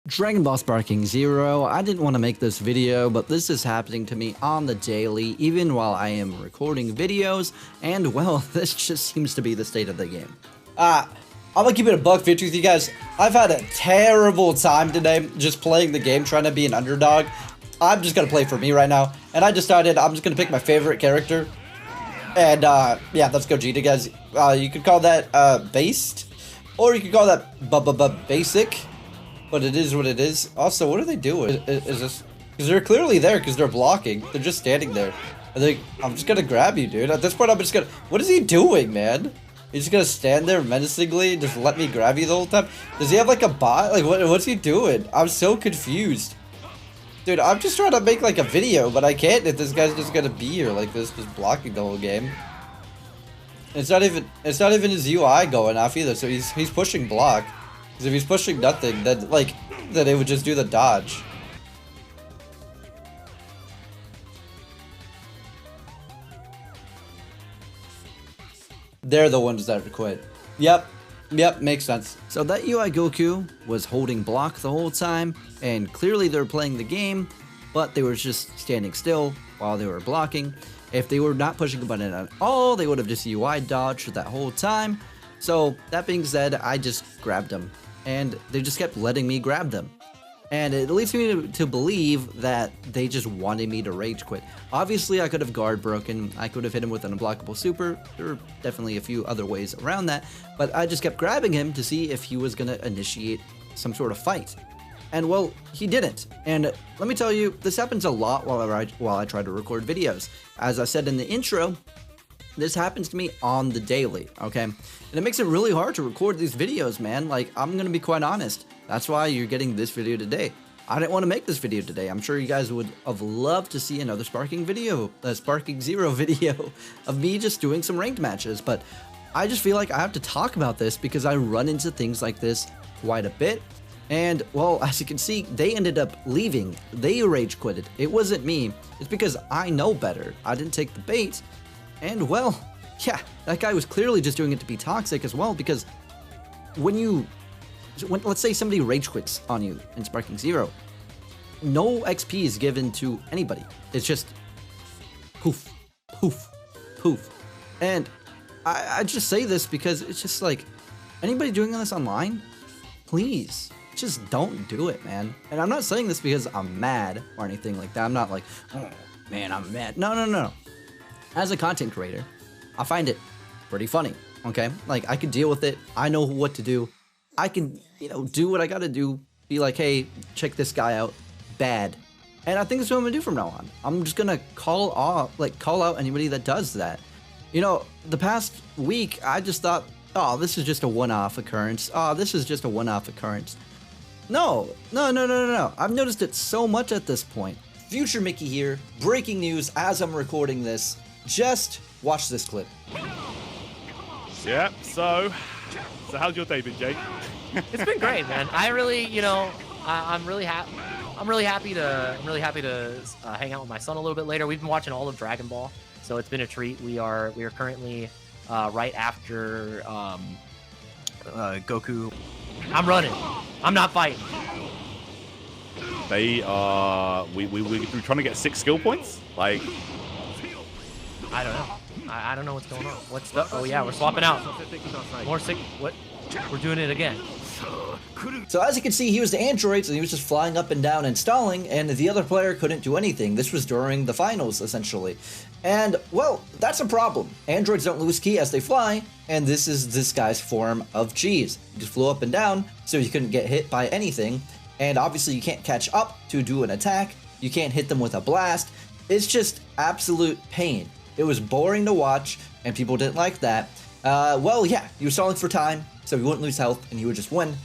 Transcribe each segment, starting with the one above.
dragonballsparkingzero. I didn't want to make this video, but this is happening to me on the daily, even while I am recording videos, and well, this just seems to be the state of the game. I'm gonna keep it a buck 50 with you guys. I've had a terrible time today just playing the game, trying to be an underdog. I'm just gonna play for me right now, and I decided I'm just gonna pick my favorite character. And yeah, let's go Gita, guys. You could call that based, or you could call that basic. But it is what it is. Also, what are they doing? Is this... Because they're clearly there because they're blocking. They're just standing there. I'm just gonna grab you, dude. At this point, I'm just gonna... What is he doing, man? He's just gonna stand there menacingly and just let me grab you the whole time? Does he have, like, a bot? Like, what's he doing? I'm so confused. Dude, I'm just trying to make, like, a video, but I can't if this guy's just gonna be here like this, just blocking the whole game. It's not even his UI going off either, so he's pushing block. Because if he's pushing nothing, then it would just do the dodge. They're the ones that quit. Yep, makes sense. So that UI Goku was holding block the whole time, and clearly they were playing the game, but they were just standing still while they were blocking. If they were not pushing a button at all, they would have just UI dodged that whole time. So that being said, I just grabbed them. And they just kept letting me grab them. And it leads me to believe that they just wanted me to rage quit. Obviously, I could have guard broken. I could have hit him with an unblockable super. There are definitely a few other ways around that. But I just kept grabbing him to see if he was going to initiate some sort of fight. And well, he didn't. And let me tell you, this happens a lot while I try to record videos. As I said in the intro, this happens to me on the daily, okay? And it makes it really hard to record these videos, man. Like, I'm gonna be quite honest. That's why you're getting this video today. I didn't want to make this video today. I'm sure you guys would have loved to see another sparkingzero video of me just doing some ranked matches. But I just feel like I have to talk about this because I run into things like this quite a bit. And, well, as you can see, they ended up leaving. They rage quitted. It wasn't me. It's because I know better. I didn't take the bait. And, well, yeah, that guy was clearly just doing it to be toxic as well, because when let's say somebody rage quits on you in sparkingzero, no XP is given to anybody. It's just poof, poof, poof. And I just say this because it's just like, anybody doing this online, please, just don't do it, man. And I'm not saying this because I'm mad or anything like that. I'm not like, oh, man, I'm mad. No. As a content creator, I find it pretty funny, okay? Like, I can deal with it. I know what to do. I can, do what I gotta do. Be like, hey, check this guy out. Bad. And I think that's what I'm gonna do from now on. I'm just gonna call out anybody that does that. The past week, I just thought, oh, this is just a one-off occurrence. Oh, this is just a one-off occurrence. No. I've noticed it so much at this point. Future Mickey here. Breaking news as I'm recording this. Just watch this clip. Yeah, so how's your day been, Jake? It's been great, man. I really, I'm really happy to hang out with my son a little bit later. We've been watching all of Dragon Ball, so it's been a treat. We are currently right after Goku. I'm running. I'm not fighting. They we're trying to get 6 skill points. Like, I don't know. I don't know what's going on. What's the? Oh yeah, we're swapping out. More sick. What? We're doing it again. So as you can see, he was the androids and he was just flying up and down and stalling, and the other player couldn't do anything. This was during the finals, essentially. And, well, that's a problem. Androids don't lose ki as they fly, and this is this guy's form of cheese. He just flew up and down, so he couldn't get hit by anything. And obviously you can't catch up to do an attack. You can't hit them with a blast. It's just absolute pain. It was boring to watch, and people didn't like that. Well, yeah, he was stalling for time, so he wouldn't lose health, and he would just win.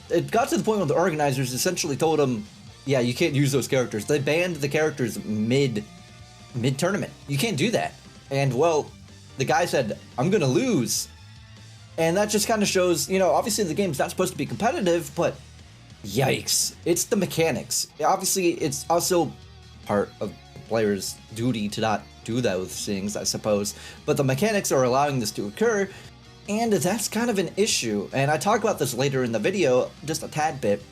It got to the point where the organizers essentially told him, yeah, you can't use those characters. They banned the characters mid-tournament. You can't do that. And, well, the guy said, I'm gonna lose. And that just kind of shows, obviously the game's not supposed to be competitive, but yikes. It's the mechanics. Obviously, it's also part of the player's duty to not do those things, I suppose. But the mechanics are allowing this to occur, and that's kind of an issue. And I talk about this later in the video, just a tad bit.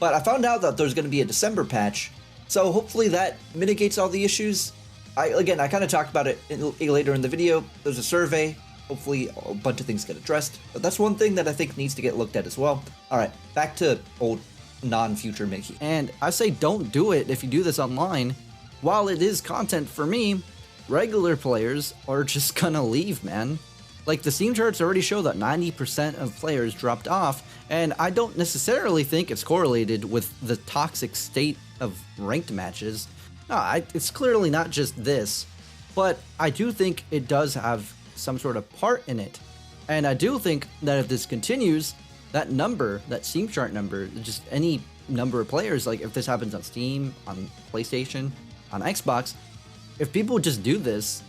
But I found out that there's going to be a December patch, so hopefully that mitigates all the issues. I kind of talked about it later in the video. There's a survey. Hopefully a bunch of things get addressed. But that's one thing that I think needs to get looked at as well. All right, back to old non-future Mickey. And I say don't do it if you do this online. While it is content for me, regular players are just gonna leave, man. Like, the Steam charts already show that 90% of players dropped off, and I don't necessarily think it's correlated with the toxic state of ranked matches. No, it's clearly not just this, but I do think it does have some sort of part in it. And I do think that if this continues, that number, that Steam chart number, just any number of players, like if this happens on Steam, on PlayStation, on Xbox, if people just do this,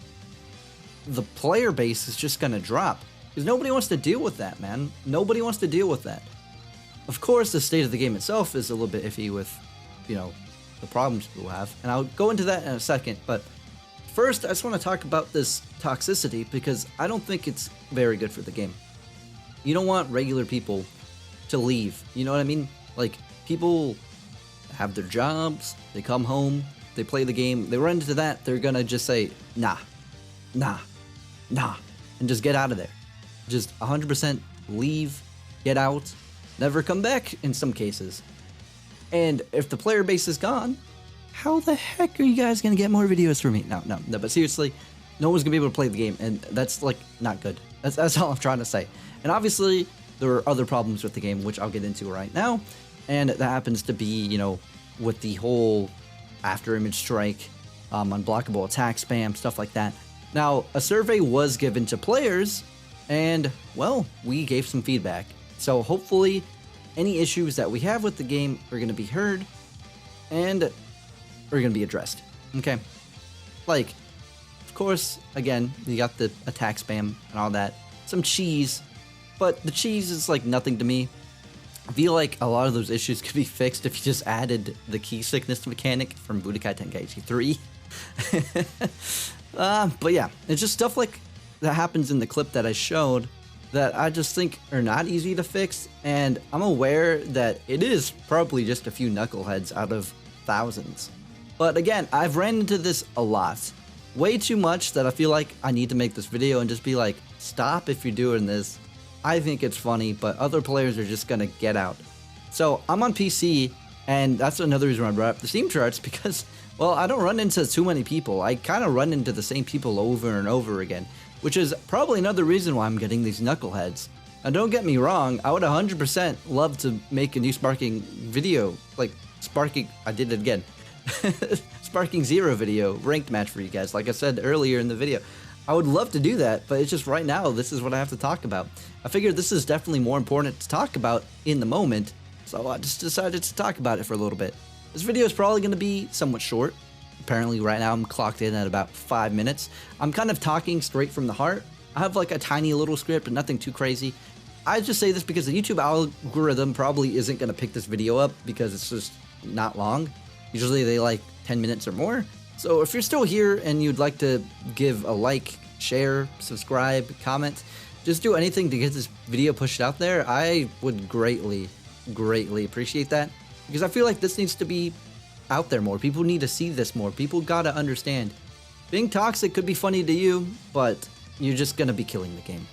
the player base is just gonna drop. Because nobody wants to deal with that, man. Nobody wants to deal with that. Of course, the state of the game itself is a little bit iffy with, you know, the problems people have. And I'll go into that in a second, but first, I just want to talk about this toxicity because I don't think it's very good for the game. You don't want regular people to leave, you know what I mean? Like, people have their jobs, they come home, they play the game, they run into that, they're gonna just say, nah, and just get out of there. Just 100% leave, get out, never come back in some cases. And if the player base is gone, how the heck are you guys gonna get more videos from me? No, but seriously, no one's gonna be able to play the game, and that's like not good. That's all I'm trying to say. And obviously, there are other problems with the game, which I'll get into right now, and that happens to be, you know, with the whole after image strike, unblockable attack spam, stuff like that. Now, a survey was given to players, and well, we gave some feedback. So hopefully, any issues that we have with the game are going to be heard and are going to be addressed. Okay. Like, of course, again, you got the attack spam and all that. Some cheese, but the cheese is like nothing to me. I feel like a lot of those issues could be fixed if you just added the key sickness mechanic from Budokai Tenkaichi 3. But yeah, it's just stuff like that happens in the clip that I showed that I just think are not easy to fix, and I'm aware that it is probably just a few knuckleheads out of thousands. But again, I've ran into this a lot. Way too much that I feel like I need to make this video and just be like, stop if you're doing this. I think it's funny, but other players are just gonna get out. So I'm on PC, and that's another reason I brought up the Steam charts, because, well, I don't run into too many people. I kind of run into the same people over and over again, which is probably another reason why I'm getting these knuckleheads. Now, don't get me wrong, I would 100% love to make a new Sparking video, like Sparking, I did it again, sparkingzero video, ranked match for you guys, like I said earlier in the video. I would love to do that, but it's just right now, this is what I have to talk about. I figured this is definitely more important to talk about in the moment, so I just decided to talk about it for a little bit. This video is probably going to be somewhat short. Apparently right now I'm clocked in at about 5 minutes. I'm kind of talking straight from the heart. I have like a tiny little script, but nothing too crazy. I just say this because the YouTube algorithm probably isn't going to pick this video up because it's just not long. Usually they like 10 minutes or more. So if you're still here and you'd like to give a like, share, subscribe, comment, just do anything to get this video pushed out there, I would greatly appreciate that. Because I feel like this needs to be out there more. People need to see this more. People gotta understand. Being toxic could be funny to you, but you're just gonna be killing the game.